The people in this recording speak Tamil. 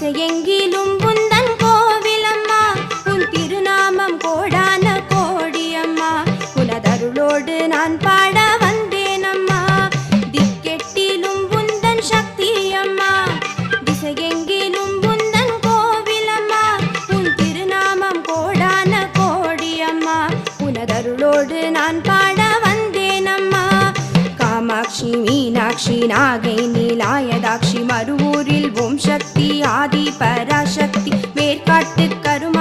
திசையெங்கிலும் உந்தன் கோவிலம்மா, உன் திருநாமம் கோடான கோடியம்மா. உனதருளோடு நான் பாட வந்தேனம்மா, திக்கெட்டிலும் உந்தன் சக்தியம்மா. திசையெங்கிலும் உந்தன் கோவிலம்மா, உன் திருநாமம் கோடான கோடியம்மா. உனதருளோடு நான் பாட வந்தேனம்மா. காமாட்சி மீனாட்சி நாகை நீலாயதாட்சி மறுவூரில் ஓம் சக்தி ஆதி பராசக்தி மேற்காட்டு கரும்